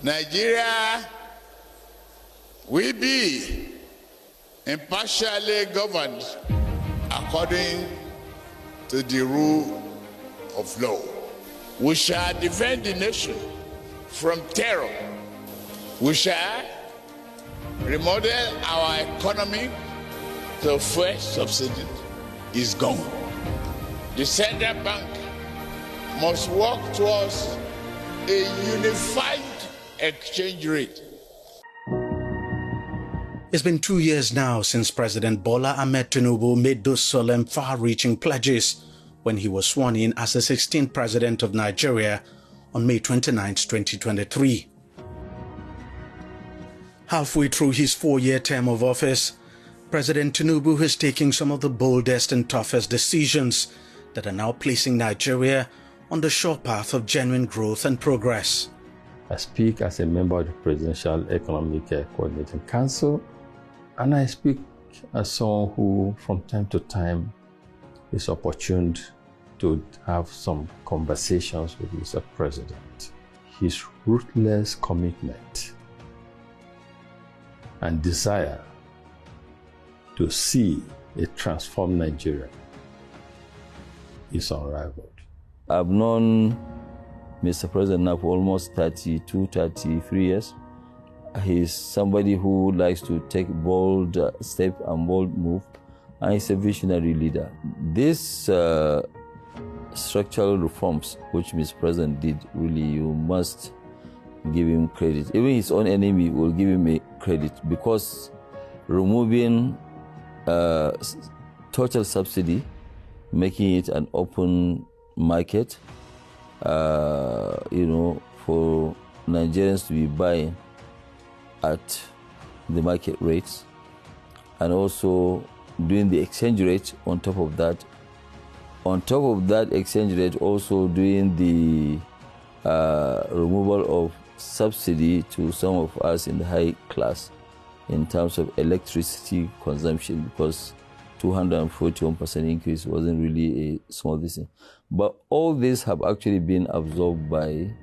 Nigeria will be impartially governed according to the rule of law. We shall defend the nation from terror. We shall remodel our economy so fresh subsidy is gone. The central bank must work towards a unified exchange rate. It's been 2 years now since President Bola Tinubu made those solemn, far-reaching pledges when he was sworn in as the 16th President of Nigeria on May 29, 2023. Halfway through his 4-year term of office, President Tinubu is taking some of the boldest and toughest decisions that are now placing Nigeria on the sure path of genuine growth and progress. I speak as a member of the Presidential Economic Coordinating Council, and I speak as someone who, from time to time, is opportune to have some conversations with Mr. President. His ruthless commitment and desire to see a transformed Nigeria is unrivaled. I've known Mr. President now for almost 32, 33 years. He's somebody who likes to take bold step and bold move, and he's a visionary leader. These structural reforms which Mr. President did, really, you must give him credit. Even his own enemy will give him a credit, because removing total subsidy, making it an open market, for Nigerians to be buying at the market rates, and also doing the exchange rate on top of that. On top of that exchange rate, also doing the removal of subsidy to some of us in the high class in terms of electricity consumption, because 241% increase wasn't really a small thing. But all these have actually been absorbed by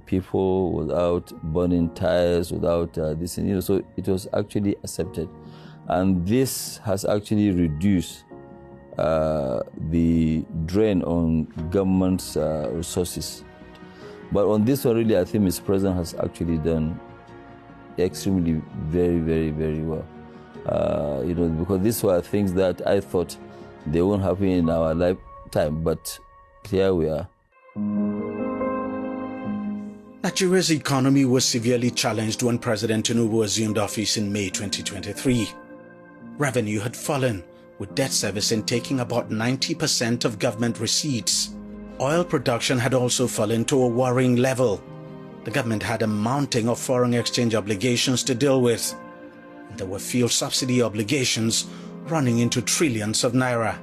people without burning tires, without this, so it was actually accepted. And this has actually reduced the drain on government's resources. But on this one, really, I think Mr. President has actually done extremely very, very, very well. Because these were things that I thought they won't happen in our lifetime, but here we are. Nigeria's economy was severely challenged when President Tinubu assumed office in May 2023. Revenue had fallen, with debt servicing taking about 90% of government receipts. Oil production had also fallen to a worrying level. The government had a mounting of foreign exchange obligations to deal with. There were fuel subsidy obligations running into trillions of naira.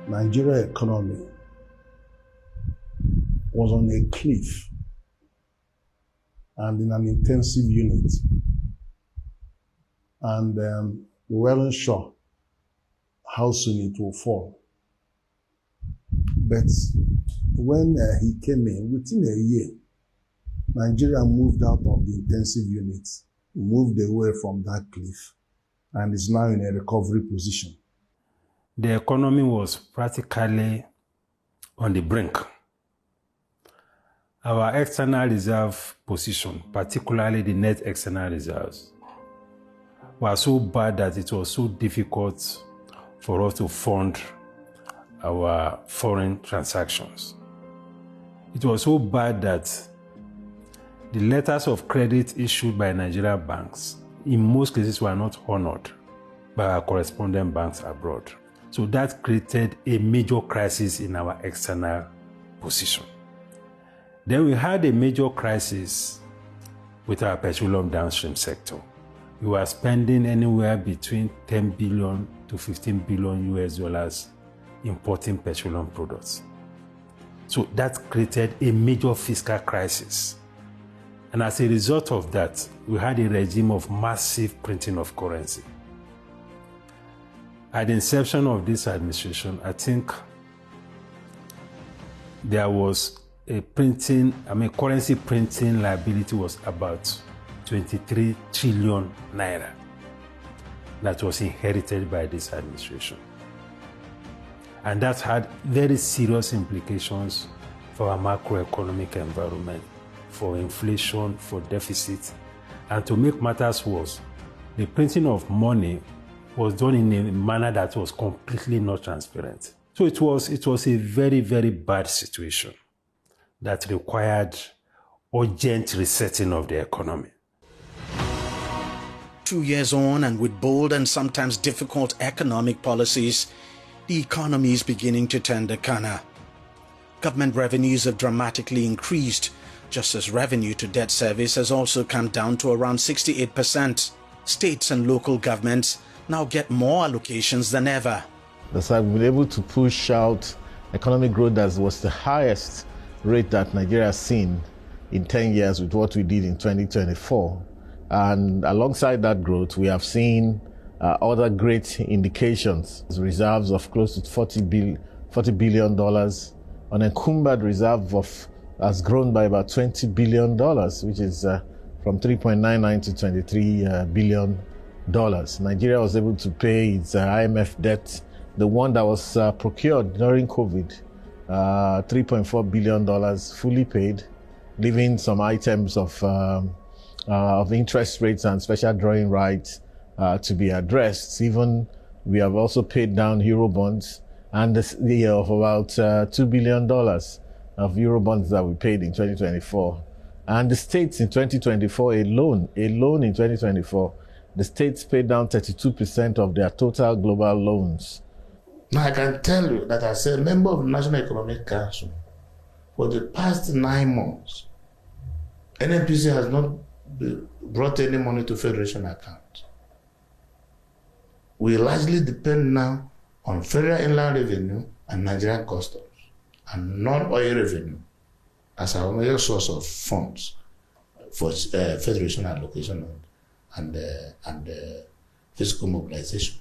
Nigeria's economy was on a cliff and in an intensive unit. And we weren't sure how soon it will fall. But when he came in, within a year, Nigeria moved out of the intensive unit, moved away from that cliff, and is now in a recovery position. The economy was practically on the brink. Our external reserve position, particularly the net external reserves, were so bad that it was so difficult for us to fund our foreign transactions. It was so bad that the letters of credit issued by Nigerian banks in most cases were not honored by our correspondent banks abroad. So that created a major crisis in our external position. Then we had a major crisis with our petroleum downstream sector. We were spending anywhere between 10 billion to 15 billion US dollars importing petroleum products. So that created a major fiscal crisis. And as a result of that, we had a regime of massive printing of currency. At the inception of this administration, I think there was a currency printing liability was about 23 trillion naira that was inherited by this administration. And that had very serious implications for our macroeconomic environment, for inflation, for deficit. And to make matters worse, the printing of money was done in a manner that was completely not transparent. So it was a very, very bad situation that required urgent resetting of the economy. 2 years on, and with bold and sometimes difficult economic policies, the economy is beginning to turn the corner. Government revenues have dramatically increased, just as revenue to debt service has also come down to around 68%. States and local governments now get more allocations than ever. Thus, I've been able to push out economic growth that was the highest rate that Nigeria has seen in 10 years with what we did in 2024. And alongside that growth, we have seen other great indications. Reserves of close to $40 billion. Unencumbered reserve has grown by about $20 billion, which is from 3.99 to 23 billion dollars. Nigeria was able to pay its IMF debt, the one that was procured during COVID, $3.4 billion fully paid, leaving some items of interest rates and special drawing rights to be addressed. Even we have also paid down Eurobonds and the of about $2 billion of Eurobonds that we paid in 2024. And the states in 2024 alone in 2024, the states paid down 32% of their total global loans. Now I can tell you that as a member of the National Economic Council, for the past 9 months, NNPC has not brought any money to Federation account. We largely depend now on Federal Inland Revenue and Nigerian Customs and non-oil revenue as our major source of funds for Federation allocation and fiscal mobilization.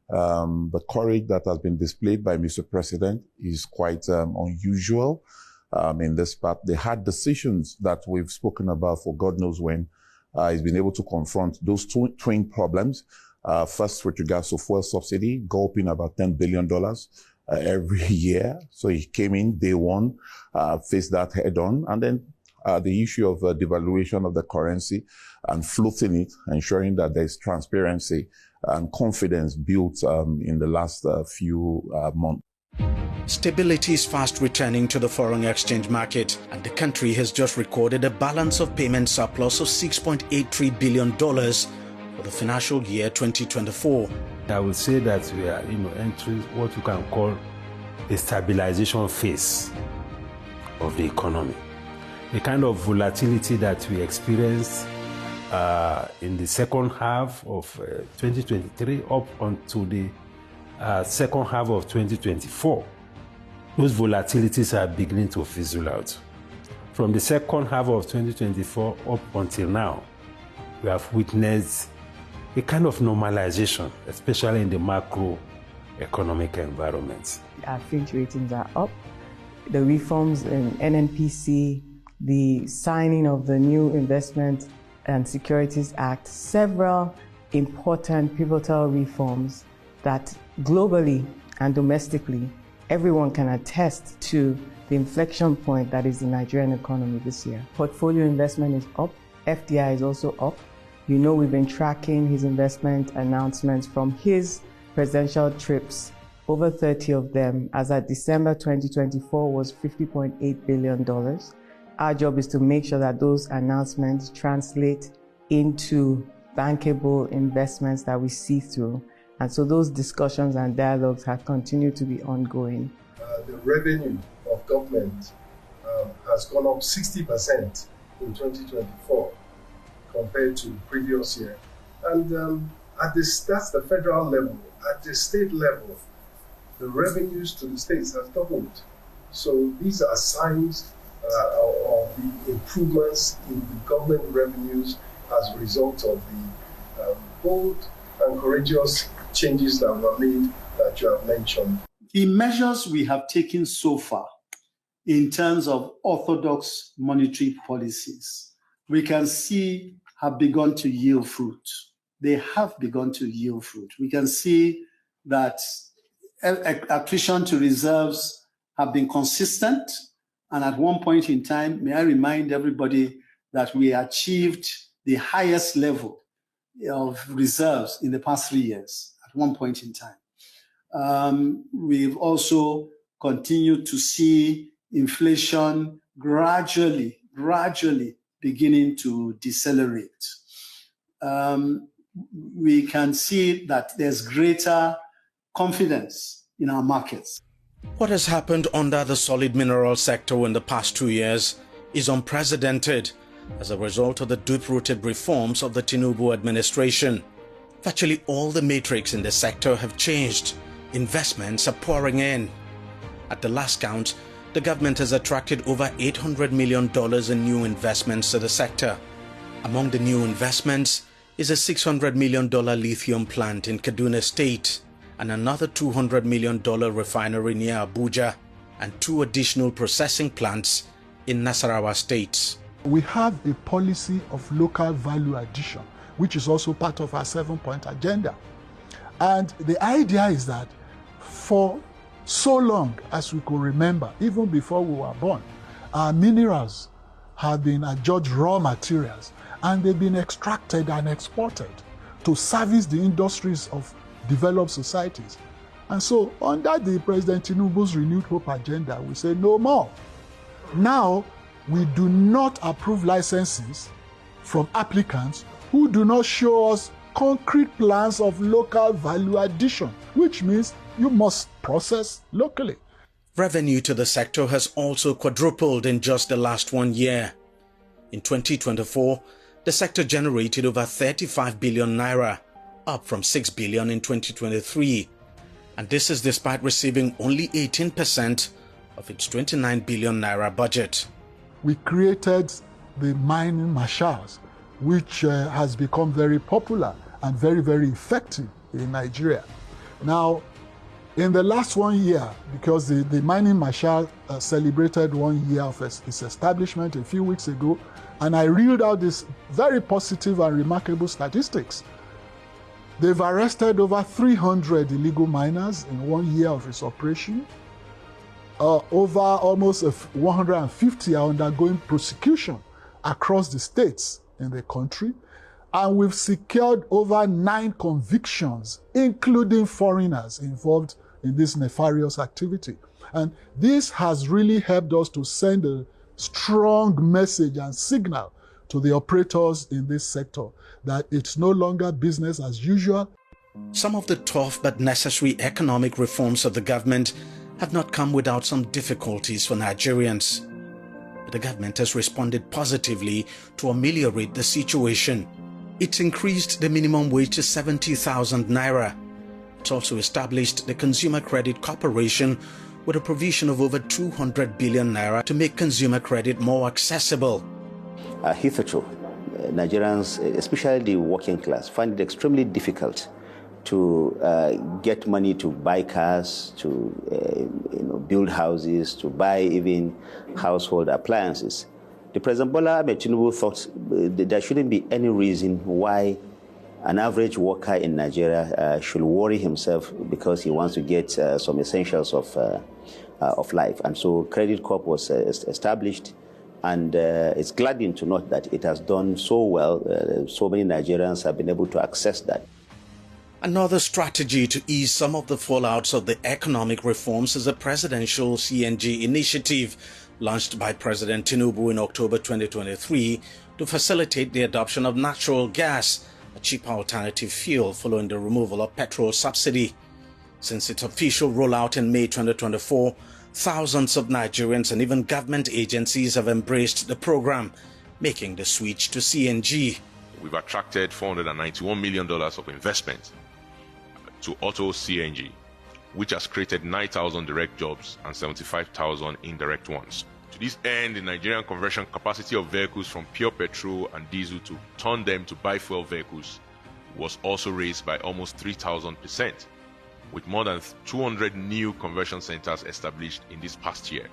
The courage that has been displayed by Mr. President is quite unusual in this part. The hard decisions that we've spoken about for God knows when, he's been able to confront those twin problems. First, with regards to fuel subsidy, gulping about $10 billion every year. So he came in day one, faced that head on. And then the issue of devaluation of the currency and floating it, ensuring that there's transparency and confidence built in the last few months. Stability is fast returning to the foreign exchange market, and the country has just recorded a balance of payment surplus of $6.83 billion for the financial year 2024. I would say that we are entering what you can call a stabilization phase of the economy. The kind of volatility that we experienced in the second half of 2023 up onto the second half of 2024, those volatilities are beginning to fizzle out. From the second half of 2024 up until now, we have witnessed a kind of normalization, especially in the macroeconomic environment. Our Fitch ratings are up. The reforms in NNPC, the signing of the new Investment and Securities Act, several important pivotal reforms that globally and domestically, everyone can attest to the inflection point that is the Nigerian economy this year. Portfolio investment is up, FDI is also up. You know, we've been tracking his investment announcements from his presidential trips, over 30 of them, as at December 2024 was $50.8 billion. Our job is to make sure that those announcements translate into bankable investments that we see through. And so those discussions and dialogues have continued to be ongoing. The revenue of government has gone up 60% in 2024 compared to previous year. And that's the federal level. At the state level, the revenues to the states have doubled. So these are signs of the improvements in the government revenues as a result of the bold and courageous changes that were made that you have mentioned. The measures we have taken so far in terms of orthodox monetary policies, we can see have begun to yield fruit. They have begun to yield fruit. We can see that accretion to reserves have been consistent. And at one point in time, may I remind everybody that we achieved the highest level of reserves in the past 3 years at one point in time. We've also continued to see inflation gradually beginning to decelerate. We can see that there's greater confidence in our markets. What has happened under the solid mineral sector in the past 2 years is unprecedented as a result of the deep-rooted reforms of the Tinubu administration. Virtually all the metrics in the sector have changed. Investments are pouring in. At the last count, the government has attracted over $800 million in new investments to the sector. Among the new investments is a $600 million lithium plant in Kaduna State and another $200 million refinery near Abuja and 2 additional processing plants in Nasarawa State. We have a policy of local value addition, which is also part of our 7-point agenda. And the idea is that for so long as we could remember, even before we were born, our minerals have been adjudged raw materials and they've been extracted and exported to service the industries of developed societies. And so under the President Tinubu's Renewed Hope agenda, we say no more. Now, we do not approve licenses from applicants who do not show us concrete plans of local value addition, which means you must process locally. Revenue to the sector has also quadrupled in just the last 1 year. In 2024, the sector generated over 35 billion naira, up from 6 billion in 2023. And this is despite receiving only 18% of its 29 billion naira budget. We created the mining marshals, which has become very popular and very, very effective in Nigeria. Now, in the last 1 year, because the mining marshal celebrated 1 year of its establishment a few weeks ago, and I reeled out these very positive and remarkable statistics. They've arrested over 300 illegal miners in 1 year of its operation. Over almost 150 are undergoing prosecution across the states in the country. And we've secured over 9 convictions, including foreigners involved in this nefarious activity. And this has really helped us to send a strong message and signal to the operators in this sector that it's no longer business as usual. Some of the tough but necessary economic reforms of the government have not come without some difficulties for Nigerians. But the government has responded positively to ameliorate the situation. It's increased the minimum wage to 70,000 naira. It's also established the Consumer Credit Corporation with a provision of over 200 billion naira to make consumer credit more accessible. Hitherto, Nigerians, especially the working class, find it extremely difficult to get money to buy cars, to build houses, to buy even household appliances. The President Bola Tinubu thought there shouldn't be any reason why an average worker in Nigeria should worry himself because he wants to get some essentials of life. And so Credit Corp was established, and it's gladdening to note that it has done so well. So many Nigerians have been able to access that. Another strategy to ease some of the fallouts of the economic reforms is a presidential CNG initiative launched by President Tinubu in October 2023 to facilitate the adoption of natural gas, a cheaper alternative fuel following the removal of petrol subsidy. Since its official rollout in May 2024, thousands of Nigerians and even government agencies have embraced the program, making the switch to CNG. We've attracted $491 million of investment to auto CNG, which has created 9,000 direct jobs and 75,000 indirect ones. To this end, the Nigerian conversion capacity of vehicles from pure petrol and diesel to turn them to biofuel vehicles was also raised by almost 3,000%, with more than 200 new conversion centers established in this past year.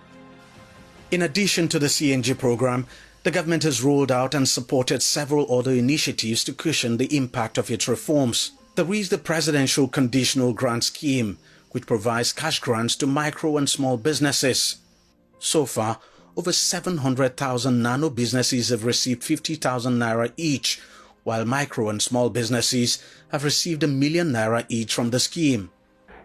In addition to the CNG program, The government has rolled out and supported several other initiatives to cushion the impact of its reforms. There is the Presidential Conditional Grant Scheme, which provides cash grants to micro and small businesses. So far, over 700,000 nano businesses have received 50,000 naira each, while micro and small businesses have received ₦1 million each from the scheme.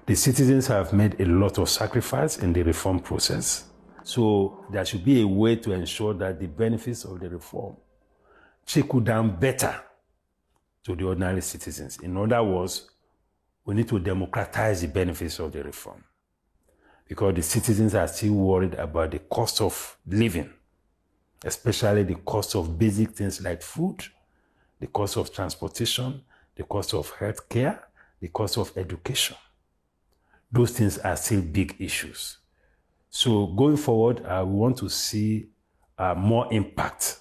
The citizens have made a lot of sacrifice in the reform process. So there should be a way to ensure that the benefits of the reform trickle down better to the ordinary citizens. In other words, we need to democratize the benefits of the reform, because the citizens are still worried about the cost of living, especially the cost of basic things like food, the cost of transportation, the cost of health care, the cost of education. Those things are still big issues. So going forward, we want to see more impact,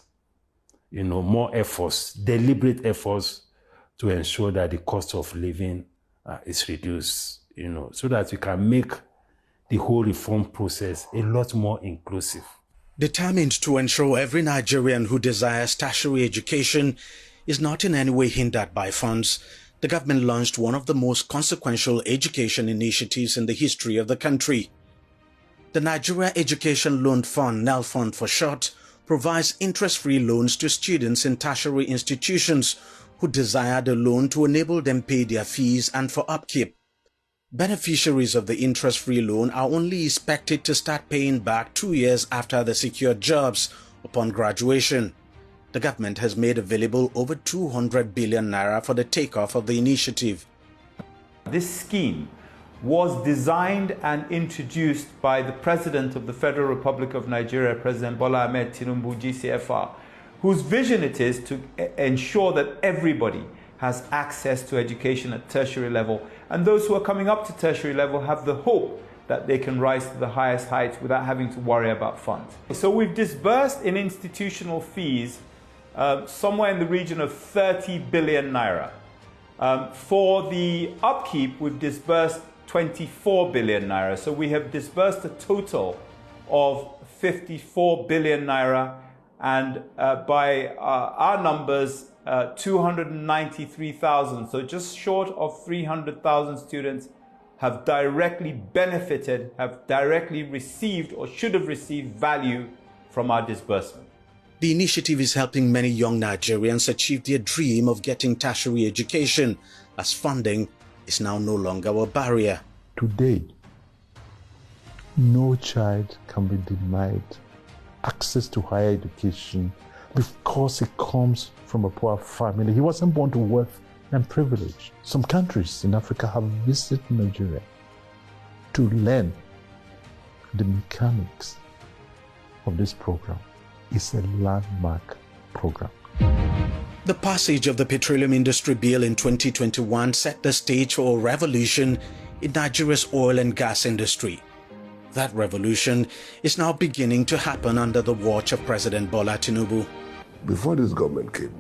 more efforts, deliberate efforts to ensure that the cost of living is reduced, so that we can make the whole reform process a lot more inclusive. Determined to ensure every Nigerian who desires tertiary education is not in any way hindered by funds, the government launched one of the most consequential education initiatives in the history of the country. The Nigeria Education Loan Fund, NELFund for short, provides interest-free loans to students in tertiary institutions who desire the loan to enable them pay their fees and for upkeep. Beneficiaries of the interest-free loan are only expected to start paying back 2 years after the secured jobs upon graduation. The government has made available over 200 billion naira for the takeoff of the initiative. This scheme was designed and introduced by the President of the Federal Republic of Nigeria, President Bola Tinubu, GCFR, whose vision it is to ensure that everybody has access to education at tertiary level, and those who are coming up to tertiary level have the hope that they can rise to the highest heights without having to worry about funds. So we've disbursed in institutional fees somewhere in the region of 30 billion naira. For the upkeep, we've disbursed 24 billion naira. So we have disbursed a total of 54 billion naira, and by our numbers, 293,000, so just short of 300,000 students have directly benefited, have directly received or should have received value from our disbursement. The initiative is helping many young Nigerians achieve their dream of getting tertiary education, as funding is now no longer a barrier. Today, no child can be denied access to higher education because he comes from a poor family. He wasn't born to wealth and privilege. Some countries in Africa have visited Nigeria to learn the mechanics of this program. It's a landmark program. The passage of the Petroleum Industry Bill in 2021 set the stage for a revolution in Nigeria's oil and gas industry. That revolution is now beginning to happen under the watch of President Bola Tinubu. Before this government came,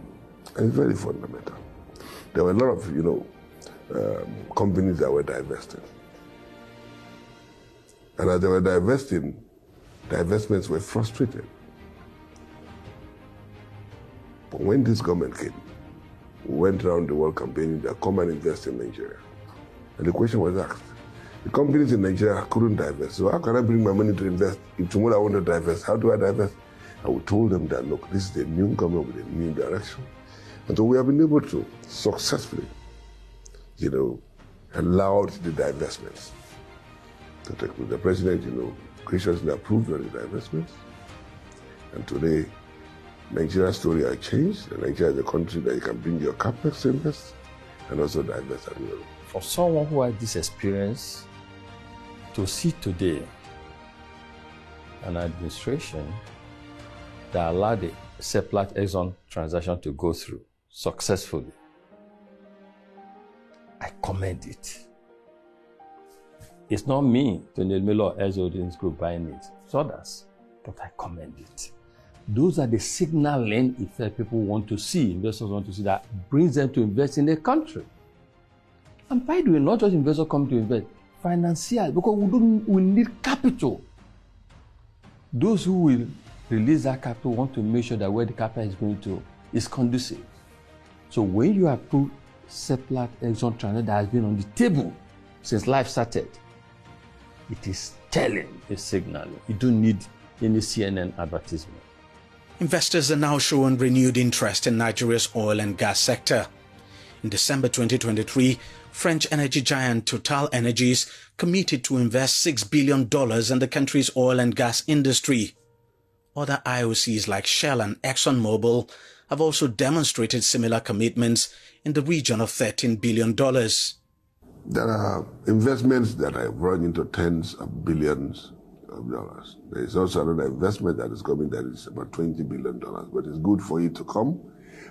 it's very fundamental. There were a lot of, companies that were divested. And as they were divesting, the investments were frustrated. But when this government came, we went around the world campaigning that come and invest in Nigeria. And the question was asked, the companies in Nigeria couldn't divest, so how can I bring my money to invest? If tomorrow I want to divest, how do I divest? And we told them that, look, this is the new government with a new direction. And so we have been able to successfully, allow the divestments. The president, graciously approved of the divestments. And today, Nigeria's story has changed. And Nigeria is a country that you can bring your capex to invest and also divest as well. For someone who had this experience, to see today an administration that allowed the Seplat Exxon transaction to go through successfully, I commend it. It's not me, Tinubu or Holdings Group buying it, it's others, but I commend it. Those are the signaling effect people want to see, investors want to see, that brings them to invest in the country. And by the way, not just investors come to invest, financiers, because we need capital. Those who will release that capital, we want to make sure that where the capital is going to is conducive. So when you approve Seplat Exxon transaction that has been on the table since life started, it is telling a signal. You don't need any CNN advertisement. Investors are now showing renewed interest in Nigeria's oil and gas sector. In December 2023, French energy giant Total Energies committed to invest $6 billion in the country's oil and gas industry. Other IOCs like Shell and ExxonMobil have also demonstrated similar commitments in the region of $13 billion. There are investments that have run into tens of billions of dollars. There is also another investment that is coming that is about $20 billion, but it's good for it to come.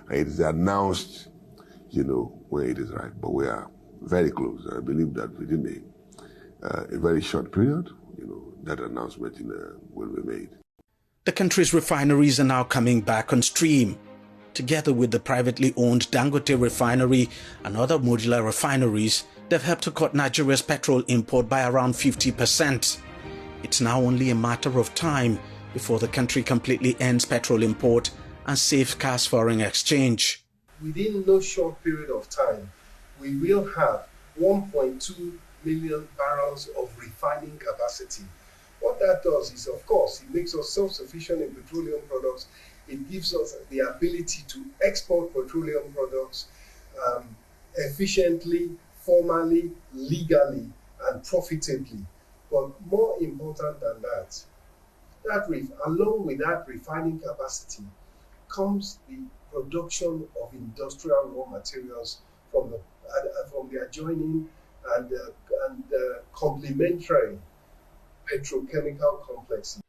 And it is announced, when it is right. But we are very close. I believe that within a very short period, that announcement will be made. The country's refineries are now coming back on stream. Together with the privately owned Dangote refinery and other modular refineries, they've helped to cut Nigeria's petrol import by around 50%. It's now only a matter of time before the country completely ends petrol import and safeguards foreign exchange. Within no short period of time, we will have 1.2 million barrels of refining capacity. What that does is, of course, it makes us self-sufficient in petroleum products. It gives us the ability to export petroleum products efficiently, formally, legally, and profitably. But more important than that, along with that refining capacity comes the production of industrial raw materials from the adjoining and complementary petrochemical complexes.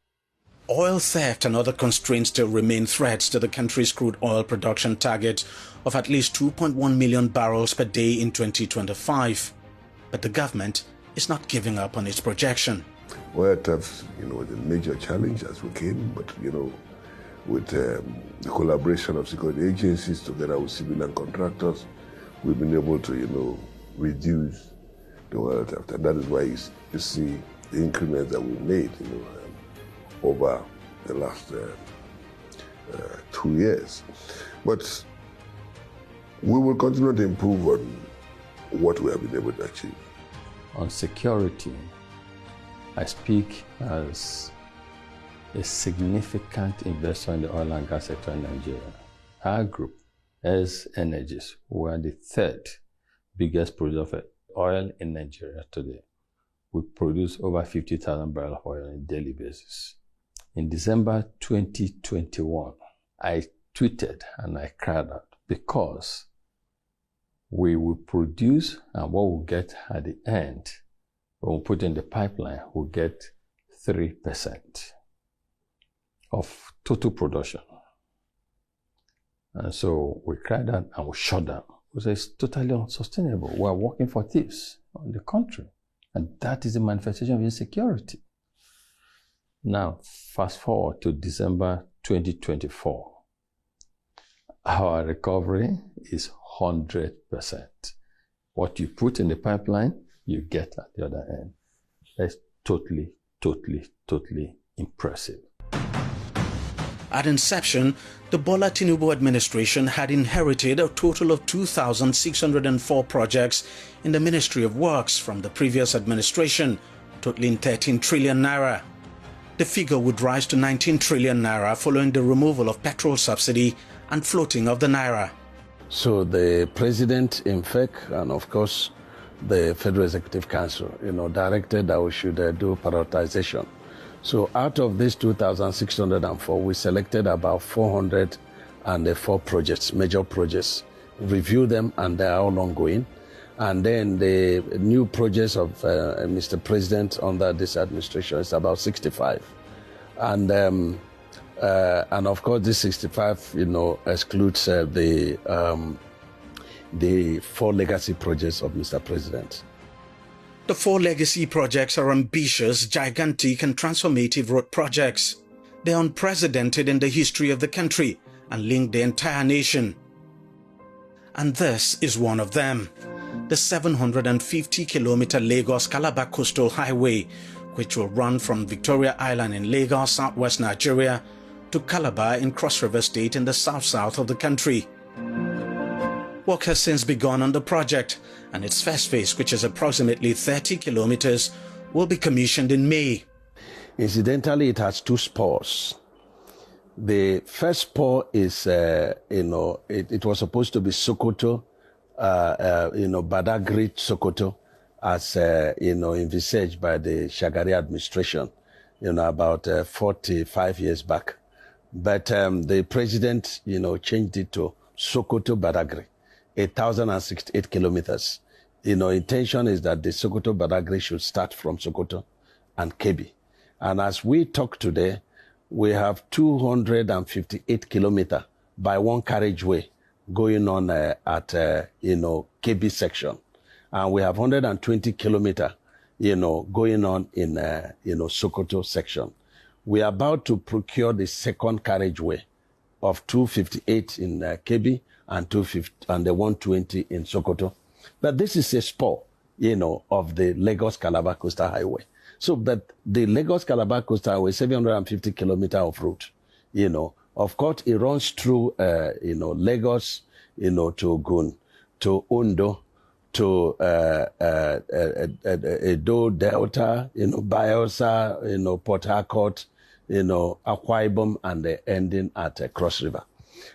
Oil theft and other constraints still remain threats to the country's crude oil production target of at least 2.1 million barrels per day in 2025. But the government is not giving up on its projection. Oil theft, was a major challenge as we came, but, with the collaboration of security agencies together with civilian contractors, we've been able to, reduce the oil theft. And that is why you see the increments that we made, over the last 2 years. But we will continue to improve on what we have been able to achieve. On security, I speak as a significant investor in the oil and gas sector in Nigeria. Our group, as Energies, we are the third biggest producer of oil in Nigeria today. We produce over 50,000 barrels of oil on a daily basis. In December 2021, I tweeted and I cried out because we will produce, and what we'll get at the end, when we put in the pipeline, we'll get 3% of total production. And so we cried out and we shut down. We said it's totally unsustainable. We are working for thieves on the country. And that is a manifestation of insecurity. Now, fast forward to December 2024. Our recovery is 100%. What you put in the pipeline, you get at the other end. That's totally impressive. At inception, the Bola Tinubu administration had inherited a total of 2,604 projects in the Ministry of Works from the previous administration, totaling 13 trillion naira. The figure would rise to 19 trillion naira following the removal of petrol subsidy and floating of the naira. So the president, in fact, and of course the Federal Executive Council, directed that we should do prioritization. So out of these 2,604, we selected about 404 projects, major projects, review them, and they are all ongoing. And then the new projects of Mr. President under this administration is about 65. And of course, this 65, excludes the 4 legacy projects of Mr. President. The 4 legacy projects are ambitious, gigantic and transformative road projects. They're unprecedented in the history of the country and link the entire nation. And this is one of them. The 750-kilometer Lagos-Calabar Coastal Highway, which will run from Victoria Island in Lagos, southwest Nigeria, to Calabar in Cross River State in the south of the country. Work has since begun on the project, and its first phase, which is approximately 30 kilometers, will be commissioned in May. Incidentally, it has two spurs. The first spur is, it was supposed to be Sokoto, Badagry, Sokoto, as, envisaged by the Shagari administration, about 45 years back. But the president, changed it to Sokoto, Badagry, 1,068 kilometers. Intention is that the Sokoto, Badagry should start from Sokoto and Kebbi. And as we talk today, we have 258 kilometers by one carriageway going on at, Kebbi section. And we have 120 kilometers, going on in, Sokoto section. We are about to procure the second carriageway of 258 in Kebbi and the 120 in Sokoto. But this is a spur, of the Lagos-Calabar Coastal Highway. So, but the Lagos-Calabar Coastal Highway, 750 kilometers of route, of course, it runs through, Lagos, to Ogun, to Ondo, to Edo Delta, Bayelsa, Port Harcourt, Akwa Ibom, and the ending at Cross River.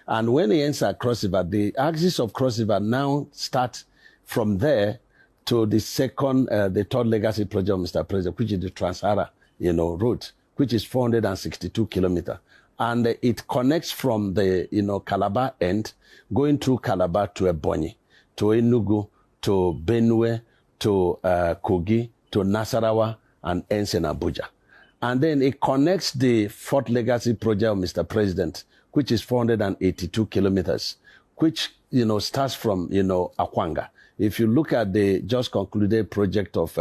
And when it ends at Cross River, the axis of Cross River now starts from there to the the third legacy project of Mr. President, which is the Trans-Sahara, route, which is 462 kilometers. And it connects from the, Calabar end, going through Calabar to Ebonyi, to Enugu, to Benue, to Kogi, to Nasarawa, and ends in Abuja. And then it connects the fourth legacy project of Mr. President, which is 482 kilometers, which, starts from, Akwanga. If you look at the just concluded project of,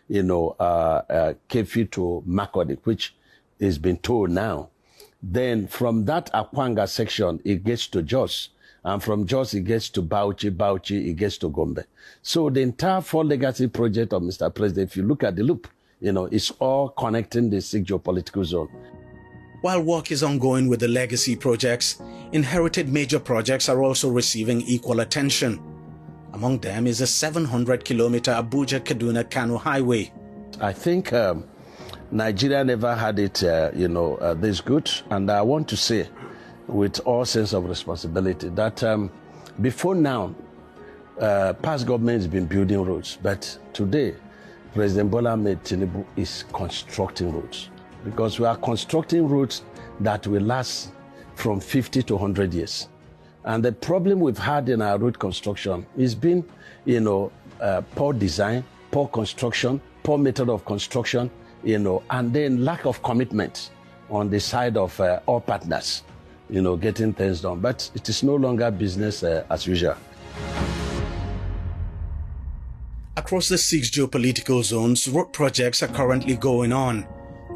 Kefi to Makurdi, which is been told now, then from that Akwanga section, it gets to Jos. And from Jos, it gets to Bauchi, it gets to Gombe. So the entire four legacy project of Mr. President, if you look at the loop, it's all connecting the six geopolitical zone. While work is ongoing with the legacy projects, inherited major projects are also receiving equal attention. Among them is a 700-kilometer Abuja-Kaduna-Kano highway. I think Nigeria never had it, this good. And I want to say, with all sense of responsibility, that before now, past government has been building roads. But today, President Bola Tinubu is constructing roads. Because we are constructing roads that will last from 50 to 100 years. And the problem we've had in our road construction has been, poor design, poor construction, poor method of construction, and then lack of commitment on the side of all partners, getting things done. But it is no longer business as usual. Across the 6 geopolitical zones, road projects are currently going on,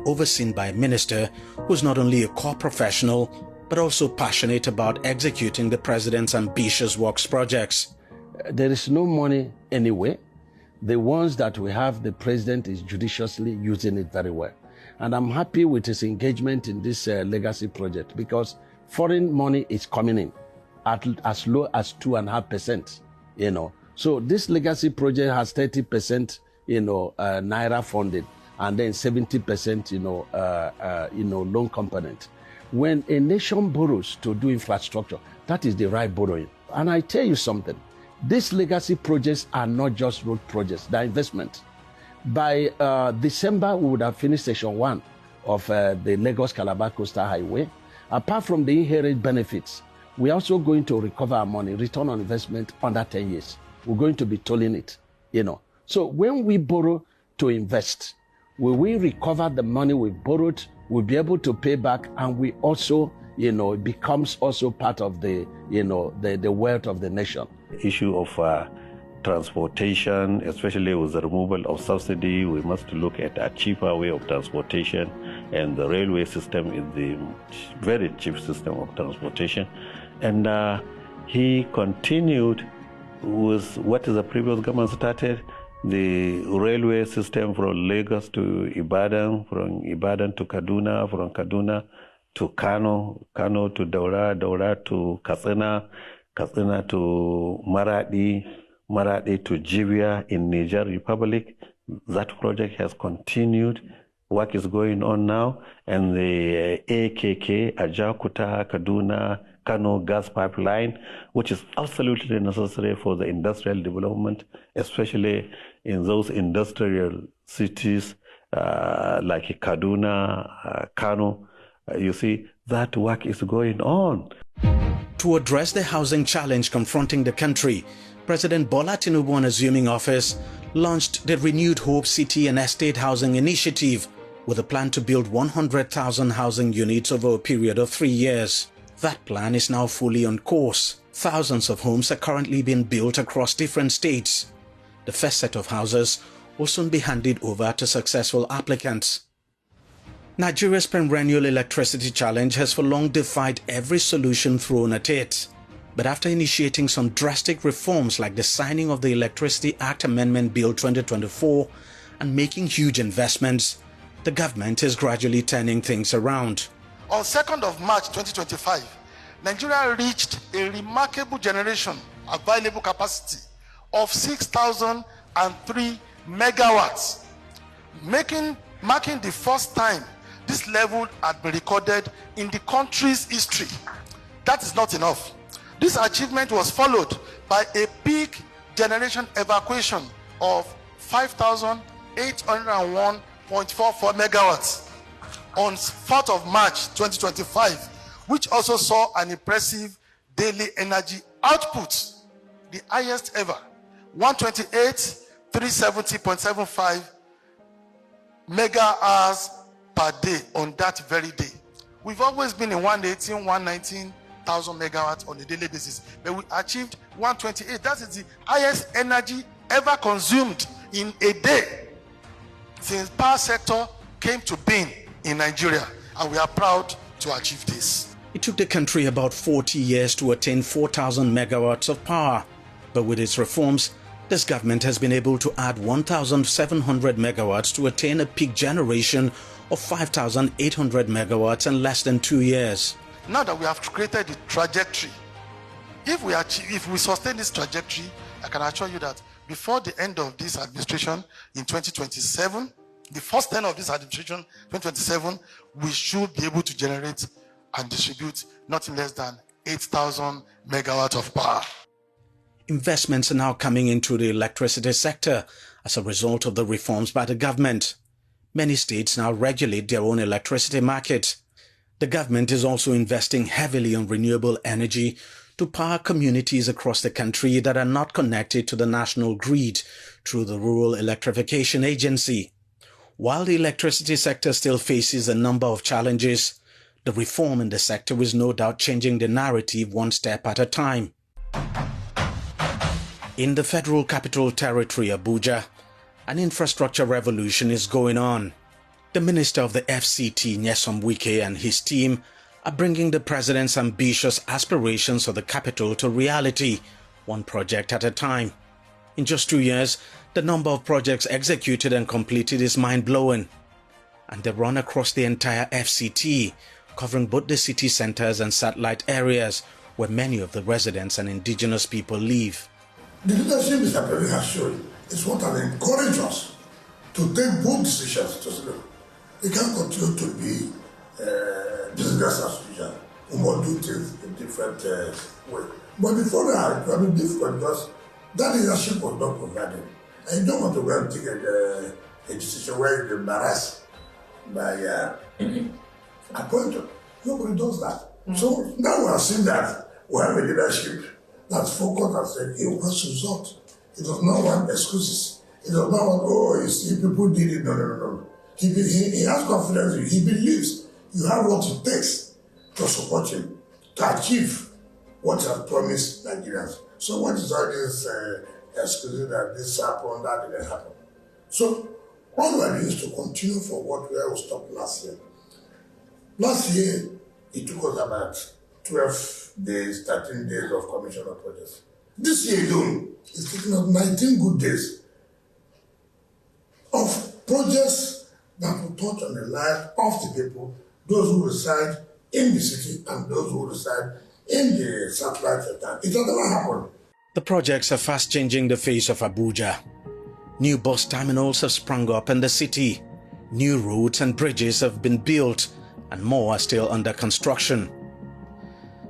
overseen by a minister who's not only a core professional, but also passionate about executing the president's ambitious works projects. There is no money anyway. The ones that we have, the president is judiciously using it very well. And I'm happy with his engagement in this legacy project because foreign money is coming in at as low as 2.5%, So this legacy project has 30%, Naira funded, and then 70%, loan component. When a nation borrows to do infrastructure, that is the right borrowing. And I tell you something, these legacy projects are not just road projects, they're investment. By December, we would have finished section 1 of the Lagos-Calabar Coastal Highway. Apart from the inherent benefits, we're also going to recover our money, return on investment under 10 years. We're going to be tolling it, So when we borrow to invest, will we recover the money we've borrowed? We'll be able to pay back, and we also, it becomes also part of the, the wealth of the nation. Issue of transportation, especially with the removal of subsidy, we must look at a cheaper way of transportation, and the railway system is the very cheap system of transportation. And he continued with what the previous government started, the railway system from Lagos to Ibadan, from Ibadan to Kaduna, from Kaduna to Kano, Kano to Daura, Daura to Katsina, Katsina to Maradi, Maradi to Jibia in Niger Republic. That project has continued. Work is going on now. And the AKK, Ajakuta, Kaduna, Kano gas pipeline, which is absolutely necessary for the industrial development, especially in those industrial cities like Kaduna, Kano. You see, that work is going on. To address the housing challenge confronting the country, President Bola Tinubu, on assuming office, launched the renewed Hope City and Estate Housing Initiative with a plan to build 100,000 housing units over a period of 3 years. That plan is now fully on course. Thousands of homes are currently being built across different states. The first set of houses will soon be handed over to successful applicants. Nigeria's perennial electricity challenge has for long defied every solution thrown at it. But after initiating some drastic reforms like the signing of the Electricity Act Amendment Bill 2024 and making huge investments, the government is gradually turning things around. On 2nd of March 2025, Nigeria reached a remarkable generation available capacity of 6,003 megawatts, marking the first time this level had been recorded in the country's history. That is not enough. This achievement was followed by a peak generation evacuation of 5,801.44 megawatts on 4th of March 2025, which also saw an impressive daily energy output, the highest ever, 128,370.75 mega hours per day on that very day. We've always been in 119,000 megawatts on a daily basis, but we achieved 128. That is the highest energy ever consumed in a day since power sector came to being in Nigeria, and we are proud to achieve this. It took the country about 40 years to attain 4,000 megawatts of power, but with its reforms, this government has been able to add 1,700 megawatts to attain a peak generation of 5,800 megawatts in less than 2 years. Now that we have created the trajectory, if we sustain this trajectory, I can assure you that before the end of this administration in 2027, the first 10 of this administration, 2027, we should be able to generate and distribute nothing less than 8,000 megawatts of power. Investments are now coming into the electricity sector as a result of the reforms by the government. Many states now regulate their own electricity market. The government is also investing heavily on renewable energy to power communities across the country that are not connected to the national grid through the Rural Electrification Agency. While the electricity sector still faces a number of challenges, the reform in the sector is no doubt changing the narrative one step at a time. In the Federal Capital Territory, Abuja, an infrastructure revolution is going on. The Minister of the FCT, Nyesom Wike, and his team are bringing the president's ambitious aspirations for the capital to reality, one project at a time. In just 2 years, the number of projects executed and completed is mind-blowing. And they run across the entire FCT, covering both the city centers and satellite areas where many of the residents and indigenous people live. The leadership Mr. President has shown is what has encouraged us to take bold decisions to say, we can't continue to be business as usual. We must do things in different ways. But before that, it was difficult because that leadership was not provided. And you don't want to go and take a decision where you're embarrassed by appointment. Nobody does that. So now we are seeing that we have a leadership that's focused and said, it wants results. It does not want excuses. It does not want, oh, you see, people did it. No. He has confidence in you. He believes you have what it takes to support him, to achieve what he has promised Nigerians. So what is all this excuses that this happened, that didn't happen? So all we are doing is to continue for what we stopped last year. Last year, it took us about 12 days, 13 days of commission of projects. This year alone, it's taking us 19 good days of projects that will touch on the life of the people, those who reside in the city and those who reside in the satellite sector. It doesn't happen. The projects are fast changing the face of Abuja. New bus terminals have sprung up in the city. New roads and bridges have been built, and more are still under construction.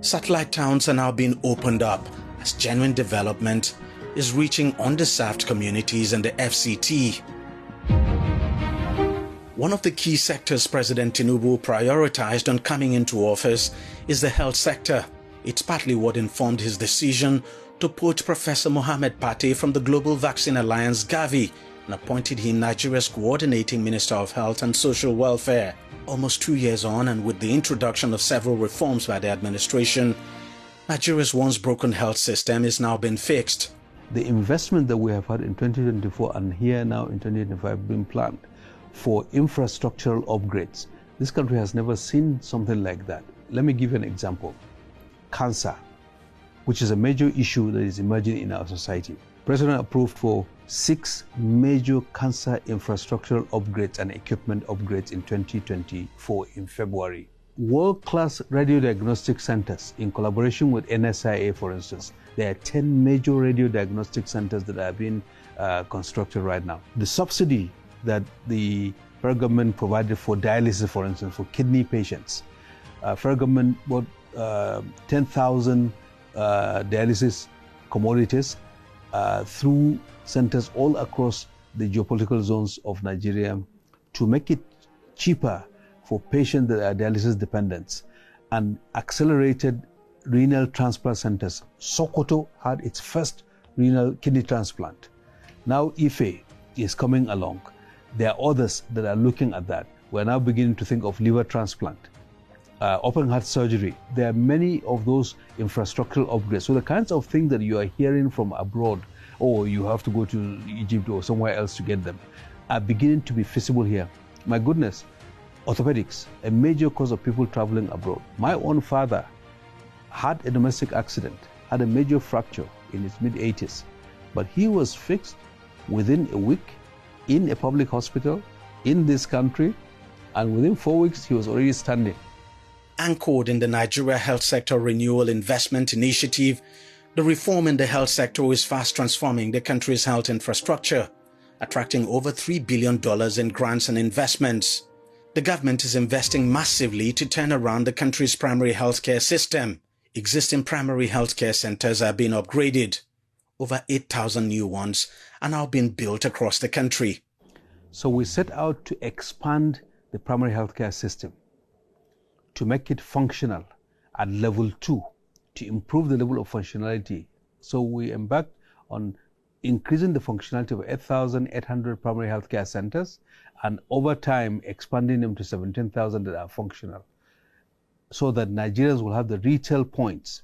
Satellite towns are now being opened up as genuine development is reaching underserved communities in the FCT. One of the key sectors President Tinubu prioritized on coming into office is the health sector. It's partly what informed his decision to poach Professor Mohamed Pate from the Global Vaccine Alliance Gavi and appointed him Nigeria's coordinating Minister of Health and Social Welfare. Almost 2 years on, and with the introduction of several reforms by the administration, Nigeria's once broken health system is now being fixed. The investment that we have had in 2024 and here now in 2025 been planned for infrastructural upgrades. This country has never seen something like that. Let me give you an example. Cancer, which is a major issue that is emerging in our society. President approved for 6 major cancer infrastructural upgrades and equipment upgrades in 2024 in February. World-class radiodiagnostic centers in collaboration with NSIA, for instance. There are 10 major radiodiagnostic centers that are being constructed right now. The subsidy that the federal government provided for dialysis, for instance, for kidney patients. Federal government bought 10,000 dialysis commodities through centers all across the geopolitical zones of Nigeria to make it cheaper for patients that are dialysis dependent, and accelerated renal transplant centers. Sokoto had its first renal kidney transplant. Now Ife is coming along. There are others that are looking at that. We're now beginning to think of liver transplant, open heart surgery. There are many of those infrastructural upgrades. So the kinds of things that you are hearing from abroad, or you have to go to Egypt or somewhere else to get them, are beginning to be feasible here. My goodness, orthopedics, a major cause of people traveling abroad. My own father had a domestic accident, had a major fracture in his mid-80s, but he was fixed within a week in a public hospital in this country, and within 4 weeks he was already standing. Anchored in the Nigeria Health Sector Renewal Investment Initiative, the reform in the health sector is fast transforming the country's health infrastructure, attracting over $3 billion in grants and investments. The government is investing massively to turn around the country's primary healthcare system. Existing primary healthcare centers are being upgraded. Over 8,000 new ones are now being built across the country. So we set out to expand the primary healthcare system, to make it functional at level 2, to improve the level of functionality. So we embarked on increasing the functionality of 8,800 primary healthcare centers, and over time expanding them to 17,000 that are functional, so that Nigerians will have the retail points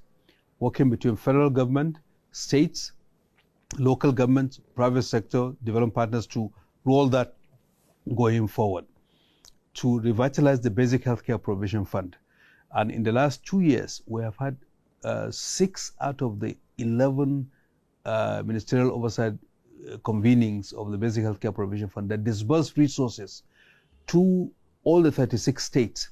working between federal government, states, local governments, private sector, development partners to roll that going forward, to revitalize the basic healthcare provision fund. And in the last 2 years, we have had 6 out of the 11 ministerial oversight convenings of the basic healthcare provision fund that disbursed resources to all the 36 states,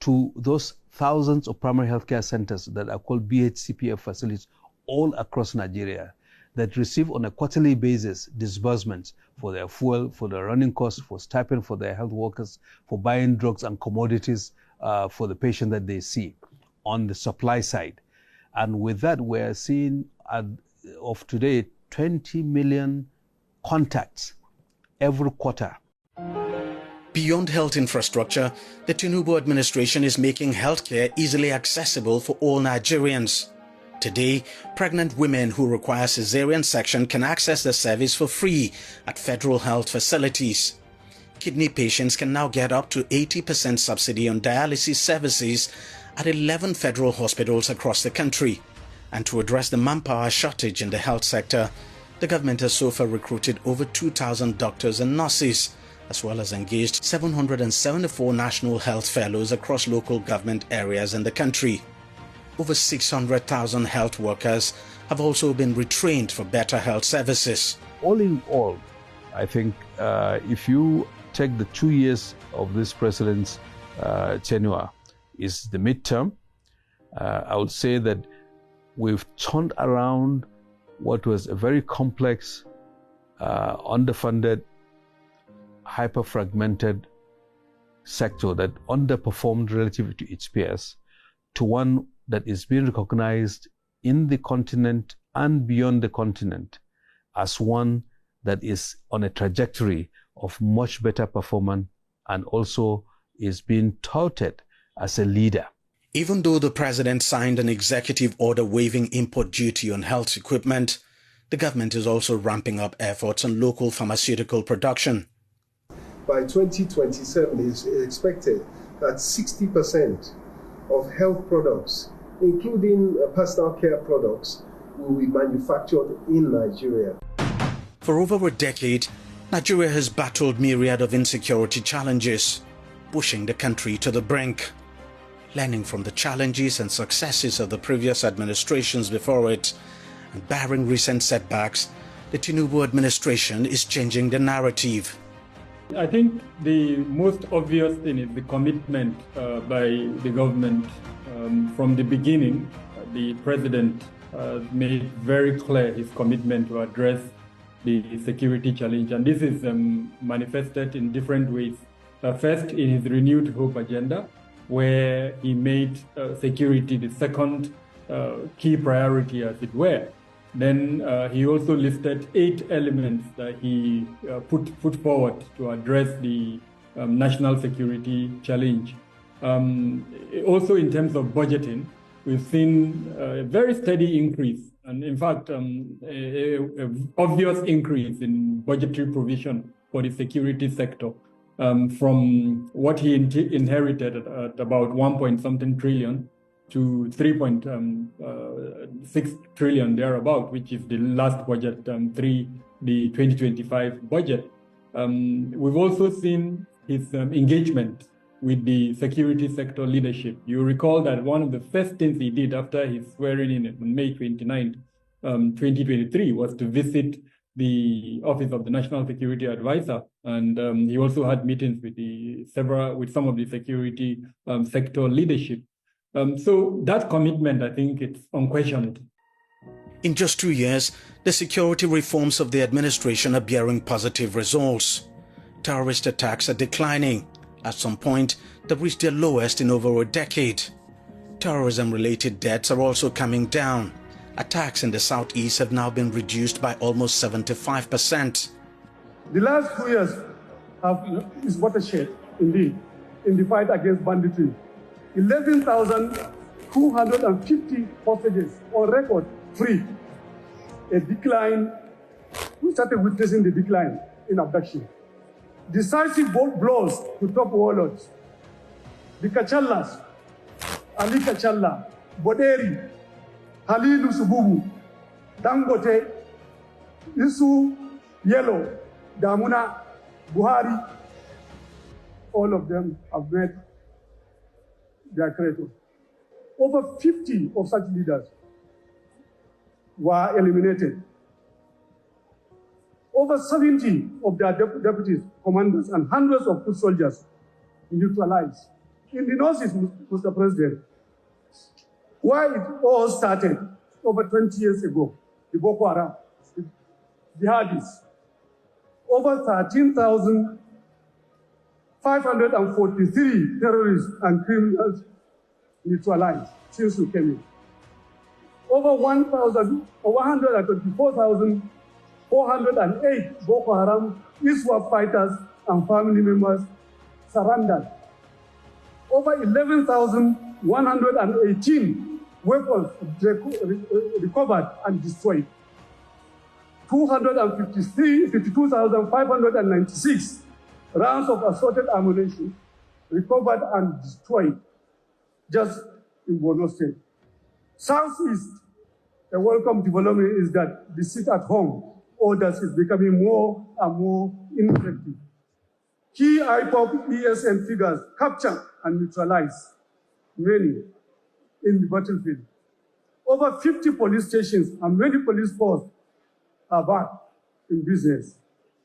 to those thousands of primary healthcare centers that are called BHCPF facilities all across Nigeria, that receive on a quarterly basis disbursements for their fuel, for their running costs, for stipend for their health workers, for buying drugs and commodities for the patient that they see on the supply side. And with that, we're seeing of today 20 million contacts every quarter. Beyond health infrastructure, the Tinubu administration is making healthcare easily accessible for all Nigerians. Today, pregnant women who require cesarean section can access the service for free at federal health facilities. Kidney patients can now get up to 80% subsidy on dialysis services at 11 federal hospitals across the country. And to address the manpower shortage in the health sector, the government has so far recruited over 2,000 doctors and nurses, as well as engaged 774 national health fellows across local government areas in the country. Over 600,000 health workers have also been retrained for better health services. All in all, I think if you take the 2 years of this president's tenure, is the midterm. I would say that we've turned around what was a very complex, underfunded, hyper-fragmented sector that underperformed relative to its peers to one that is being recognized in the continent and beyond the continent as one that is on a trajectory of much better performance and also is being touted as a leader. Even though the president signed an executive order waiving import duty on health equipment, the government is also ramping up efforts on local pharmaceutical production. By 2027, it is expected that 60% of health products, including personal care products, will be manufactured in Nigeria. For over a decade, Nigeria has battled myriad of insecurity challenges, pushing the country to the brink. Learning from the challenges and successes of the previous administrations before it, and barring recent setbacks, the Tinubu administration is changing the narrative. I think the most obvious thing is the commitment by the government. From the beginning, the president made very clear his commitment to address the security challenge, and this is manifested in different ways. First, in his renewed hope agenda, where he made security the second key priority, as it were. Then he also listed 8 elements that he put forward to address the national security challenge. Also, in terms of budgeting, we've seen a very steady increase, and in fact, an obvious increase in budgetary provision for the security sector. From what he inherited at about 1-point-something trillion to 3.6 trillion thereabout, which is the last budget, the 2025 budget. We've also seen his engagement with the security sector leadership. You recall that one of the first things he did after his swearing in on May 29, 2023, was to visit the Office of the National Security Advisor, and he also had meetings with some of the security sector leadership. So that commitment, I think, it's unquestioned. In just 2 years, the security reforms of the administration are bearing positive results. Terrorist attacks are declining. At some point, they've reached their lowest in over a decade. Terrorism-related deaths are also coming down. Attacks in the southeast have now been reduced by almost 75%. The last 2 years is watershed, indeed, in the fight against banditry. 11,250 hostages on record free. A decline, we started witnessing the decline in abduction. Decisive blows to top warlords. The Kachallas, Ali Kachalla, Boderi, Halilu Sububu, Dangote, Isu, Yellow, Damuna, Buhari, all of them have met their creator. Over 50 of such leaders were eliminated. Over 70 of their deputies, commanders, and hundreds of foot soldiers neutralized. In the Northeast, Mr. President, where it all started over 20 years ago, the Boko Haram, the jihadis, over 13,543 terrorists and criminals neutralized since we came in. Over 124,408 Boko Haram ISWAP fighters and family members surrendered. Over 11,118 weapons recovered and destroyed. 252,596 rounds of assorted ammunition recovered and destroyed just in Borno State. Southeast, a welcome development is that the sit-at-home orders is becoming more and more ineffective. Key IPOP ESN figures capture and neutralize many in the battlefield. Over 50 police stations and many police forces are back in business.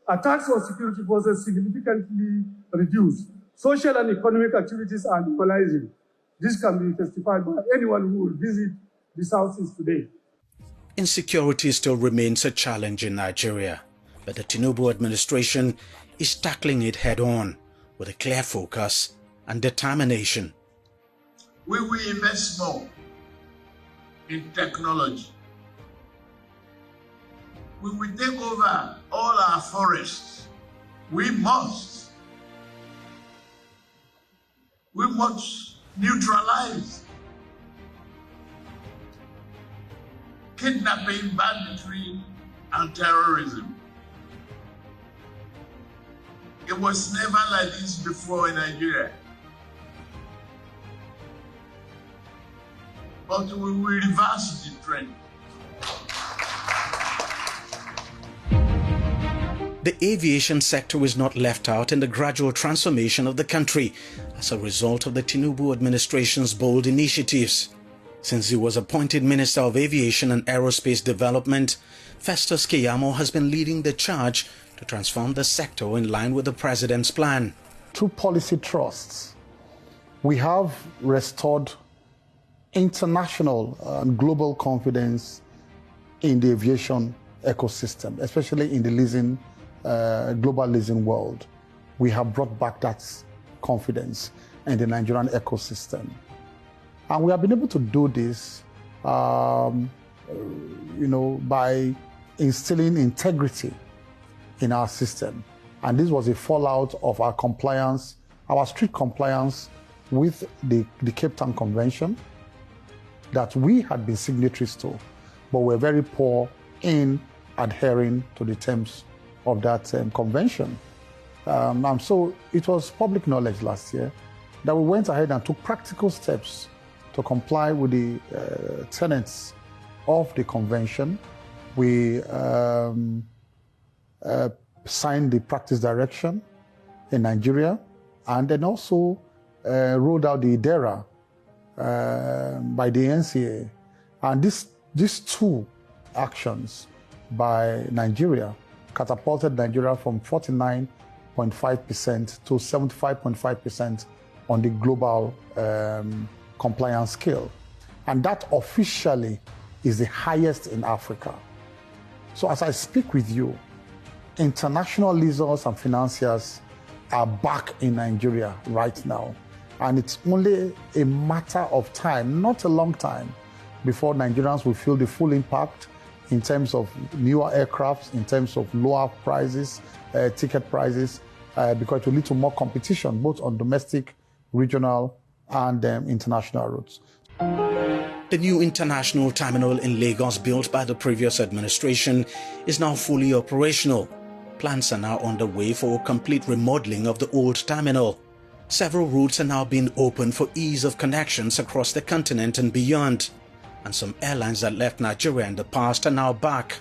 Attacks on security forces significantly reduced. Social and economic activities are normalizing. This can be testified by anyone who will visit the Southeast today. Insecurity still remains a challenge in Nigeria, but the Tinubu administration is tackling it head-on with a clear focus and determination. We will invest more in technology. We will take over all our forests. We must neutralize kidnapping, banditry, and terrorism. It was never like this before in Nigeria. But we will reverse the trend. The aviation sector is not left out in the gradual transformation of the country as a result of the Tinubu administration's bold initiatives. Since he was appointed Minister of Aviation and Aerospace Development, Festus Keyamo has been leading the charge to transform the sector in line with the president's plan. Through policy trusts, we have restored international and global confidence in the aviation ecosystem, especially in the leasing, global leasing world. We have brought back that confidence in the Nigerian ecosystem. And we have been able to do this, by instilling integrity in our system. And this was a fallout of our compliance, our strict compliance with the Cape Town Convention that we had been signatories to, but were very poor in adhering to the terms of that convention. And so it was public knowledge last year that we went ahead and took practical steps to comply with the tenets of the convention. We signed the practice direction in Nigeria, and then also rolled out the IDERA by the NCA. And these two actions by Nigeria catapulted Nigeria from 49.5% to 75.5% on the global compliance scale. And that officially is the highest in Africa. So as I speak with you, international leasers and financiers are back in Nigeria right now. And it's only a matter of time, not a long time, before Nigerians will feel the full impact in terms of newer aircrafts, in terms of lower prices, ticket prices, because it will lead to more competition, both on domestic, regional, and international routes. The new international terminal in Lagos, built by the previous administration, is now fully operational. Plans are now underway for a complete remodeling of the old terminal. Several routes are now being opened for ease of connections across the continent and beyond. And some airlines that left Nigeria in the past are now back.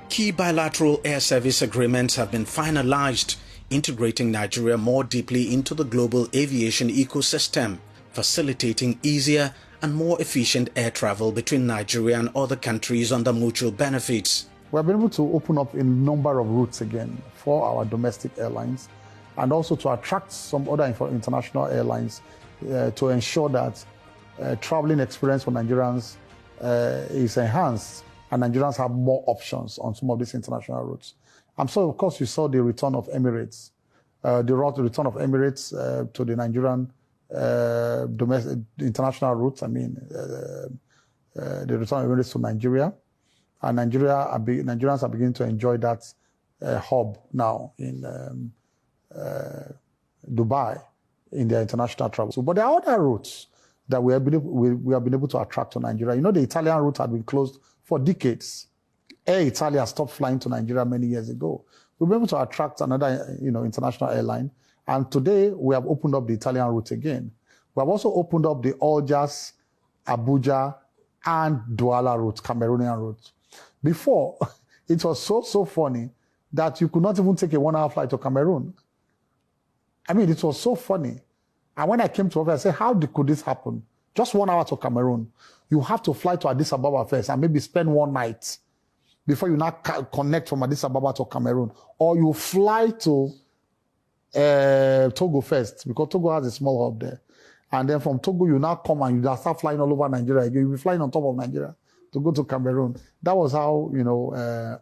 Key bilateral air service agreements have been finalized, integrating Nigeria more deeply into the global aviation ecosystem, facilitating easier and more efficient air travel between Nigeria and other countries under mutual benefits. We have been able to open up a number of routes again for our domestic airlines, and also to attract some other international airlines to ensure that traveling experience for Nigerians is enhanced, and Nigerians have more options on some of these international routes. And so, of course, you saw the return of Emirates, the return of Emirates to the Nigerian domestic international routes. The return of Emirates to Nigeria, and Nigerians are beginning to enjoy that hub now in Dubai in their international travel. So, but there are other routes that we have been able to attract to Nigeria. You know, the Italian route had been closed for decades. Air Italia stopped flying to Nigeria many years ago. We've been able to attract another, international airline, and today we have opened up the Italian route again. We have also opened up the Algiers, Abuja, and Douala route, Cameroonian route. Before, it was so funny that you could not even take a 1 hour flight to Cameroon. It was so funny. And when I came to office, I said, how could this happen? Just 1 hour to Cameroon. You have to fly to Addis Ababa first and maybe spend one night before you now connect from Addis Ababa to Cameroon. Or you fly to Togo first, because Togo has a small hub there. And then from Togo, you now come and you start flying all over Nigeria again. You'll be flying on top of Nigeria to go to Cameroon. That was how,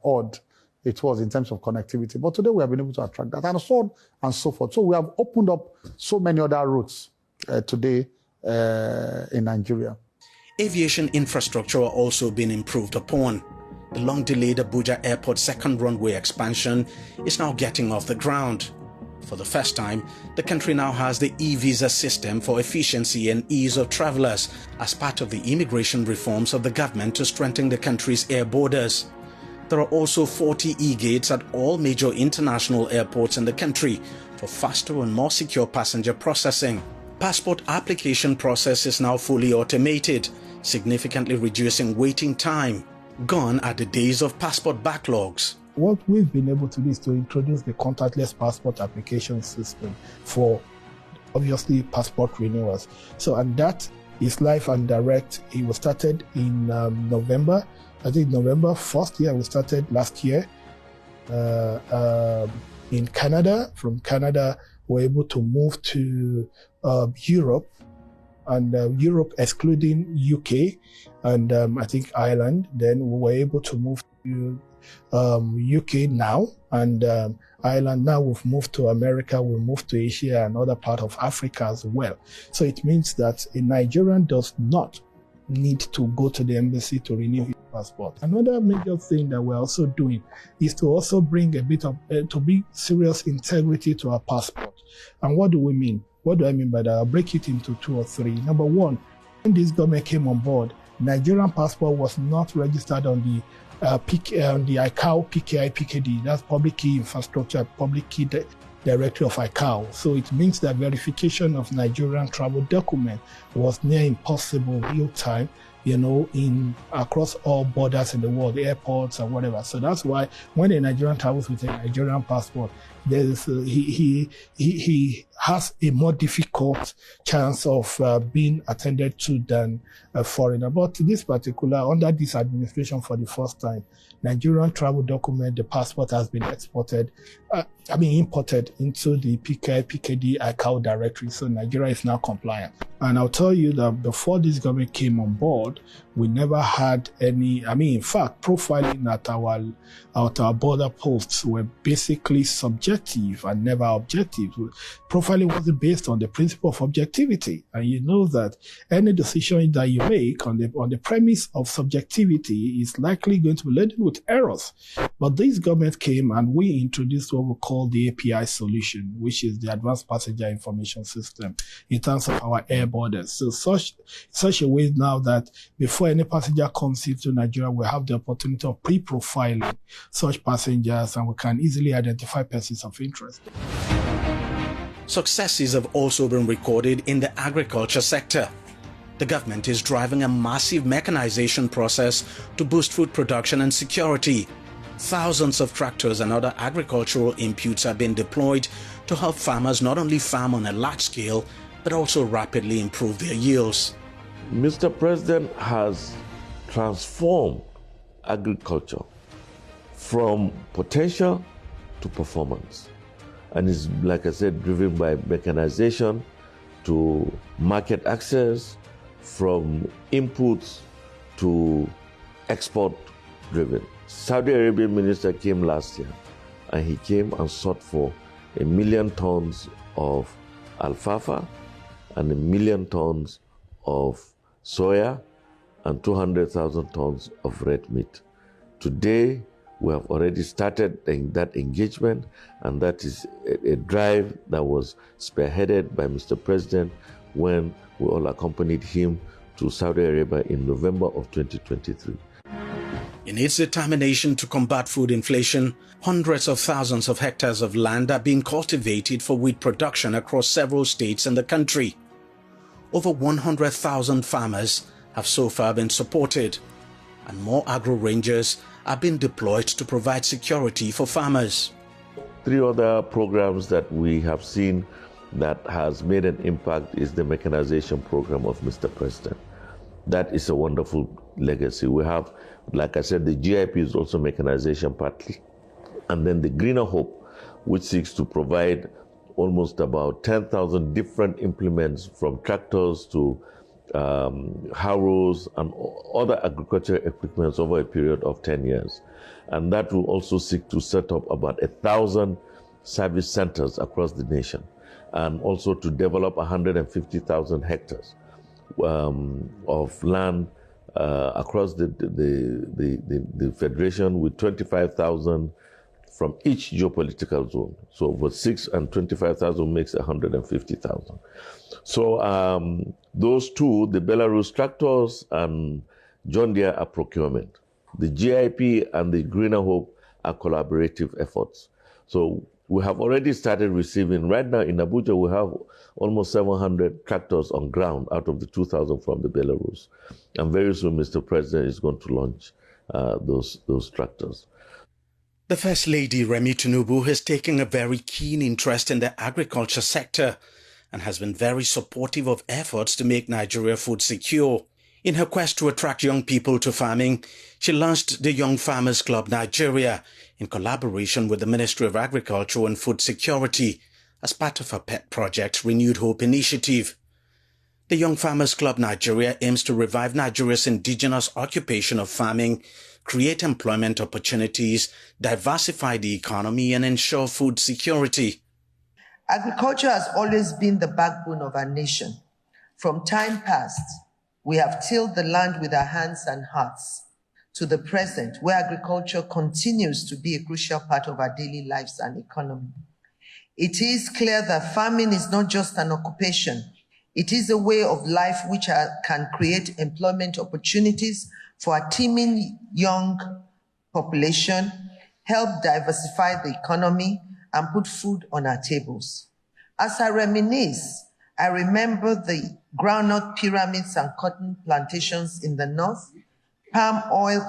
odd it was in terms of connectivity. But today we have been able to attract that and so on and so forth. So we have opened up so many other routes today in Nigeria. Aviation infrastructure are also being improved upon. The long-delayed Abuja Airport second runway expansion is now getting off the ground. For the first time, the country now has the e-visa system for efficiency and ease of travelers as part of the immigration reforms of the government to strengthen the country's air borders. There are also 40 e-gates at all major international airports in the country for faster and more secure passenger processing. Passport application process is now fully automated, significantly reducing waiting time. Gone are the days of passport backlogs. What we've been able to do is to introduce the contactless passport application system for, obviously, passport renewals. So, and that is live and direct. It was started in November. I think November 1st, we started last year in Canada. From Canada, we're able to move to Europe, and Europe excluding UK and I think Ireland. Then we were able to move to UK now, and Ireland now. We've moved to America, we moved to Asia and other part of Africa as well. So it means that a Nigerian does not need to go to the embassy to renew his passport. Another major thing that we're also doing is to also bring a bit of to be serious integrity to our passport. And what do we mean? What do I mean by that? I'll break it into two or three. Number one, when this government came on board, Nigerian passport was not registered on the ICAO PKI PKD. That's Public Key Infrastructure, Public Key Directory of ICAO. So it means that verification of Nigerian travel document was near impossible real time, in across all borders in the world, airports and whatever. So that's why when a Nigerian travels with a Nigerian passport, there's he has a more difficult chance of being attended to than a foreigner. But this particular, under this administration for the first time, Nigerian travel document, the passport has been imported into the PKI, PKD, ICAO directory. So Nigeria is now compliant. And I'll tell you that before this government came on board, we never had any, in fact, profiling at our border posts were basically subjective and never objective. Profiling wasn't based on the principle of objectivity. And you know that any decision that you make on the premise of subjectivity is likely going to be laden with errors. But this government came and we introduced what we call the API solution, which is the Advanced Passenger Information System in terms of our air borders. So such a way now that before any passenger comes into Nigeria, we have the opportunity of pre-profiling such passengers and we can easily identify persons of interest. Successes have also been recorded in the agriculture sector. The government is driving a massive mechanization process to boost food production and security. Thousands of tractors and other agricultural inputs have been deployed to help farmers not only farm on a large scale, but also rapidly improve their yields. Mr. President has transformed agriculture from potential to performance. And is, like I said, driven by mechanization to market access, from inputs to export driven. Saudi Arabian minister came last year and he came and sought for 1 million tons of alfalfa and 1 million tons of soya and 200,000 tons of red meat. Today, we have already started that engagement, and that is a drive that was spearheaded by Mr. President when we all accompanied him to Saudi Arabia in November of 2023. In its determination to combat food inflation, hundreds of thousands of hectares of land are being cultivated for wheat production across several states in the country. Over 100,000 farmers have so far been supported, and more agro-rangers are being deployed to provide security for farmers. 3 other programs that we have seen that has made an impact is the mechanization program of Mr. President. That is a wonderful legacy. We have, like I said, the GIP is also mechanization partly. And then the Greener Hope, which seeks to provide almost about 10,000 different implements, from tractors to harrows and other agricultural equipment over a period of 10 years. And that will also seek to set up about 1,000 service centers across the nation, and also to develop 150,000 hectares of land across the Federation, with 25,000 from each geopolitical zone. So over 6 and 25,000 makes 150,000. So those two, the Belarus tractors and John Deere, are procurement. The GIP and the Greener Hope are collaborative efforts. So we have already started receiving. Right now in Abuja, we have almost 700 tractors on ground out of the 2,000 from the Belarus. And very soon, Mr. President is going to launch those tractors. The First Lady, Remi Tinubu, has taken a very keen interest in the agriculture sector and has been very supportive of efforts to make Nigeria food secure. In her quest to attract young people to farming, she launched the Young Farmers Club Nigeria in collaboration with the Ministry of Agriculture and Food Security as part of her pet project, Renewed Hope Initiative. The Young Farmers Club Nigeria aims to revive Nigeria's indigenous occupation of farming, create employment opportunities, diversify the economy, and ensure food security. Agriculture has always been the backbone of our nation. From time past, we have tilled the land with our hands and hearts, to the present, where agriculture continues to be a crucial part of our daily lives and economy. It is clear that farming is not just an occupation. It is a way of life which can create employment opportunities for a teeming young population, help diversify the economy, and put food on our tables. As I reminisce, I remember the groundnut pyramids and cotton plantations in the north, palm oil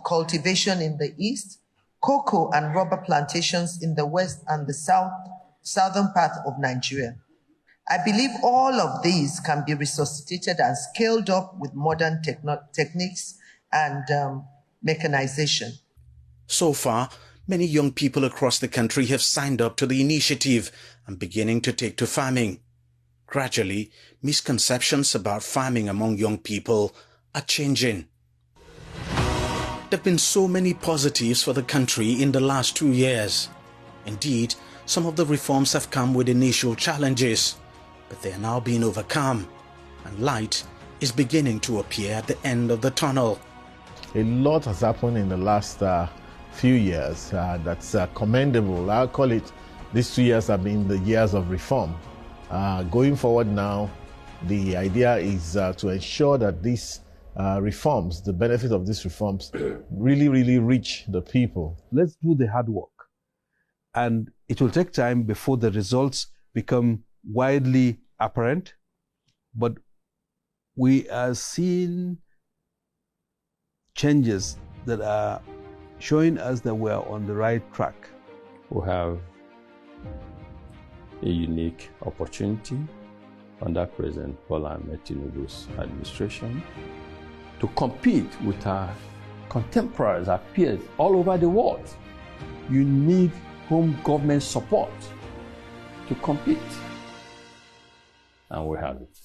cultivation in the east, cocoa and rubber plantations in the west and the southern part of Nigeria. I believe all of these can be resuscitated and scaled up with modern techniques and mechanization. So far, many young people across the country have signed up to the initiative and beginning to take to farming. Gradually, misconceptions about farming among young people are changing. There have been so many positives for the country in the last 2 years. Indeed, some of the reforms have come with initial challenges, but they are now being overcome, and light is beginning to appear at the end of the tunnel. A lot has happened in the last few years that's commendable. I'll call it, these 2 years have been the years of reform. Going forward now, the idea is to ensure that these reforms, the benefits of these reforms, really reach the people. Let's do the hard work. And it will take time before the results become widely apparent, but we are seeing changes that are showing us that we are on the right track. We have a unique opportunity under President Bola Tinubu's administration to compete with our contemporaries, our peers all over the world. You need home government support to compete, and we have it.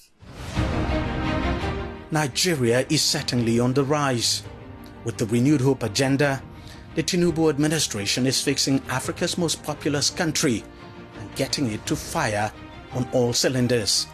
Nigeria is certainly on the rise. With the Renewed Hope agenda, the Tinubu administration is fixing Africa's most populous country and getting it to fire on all cylinders.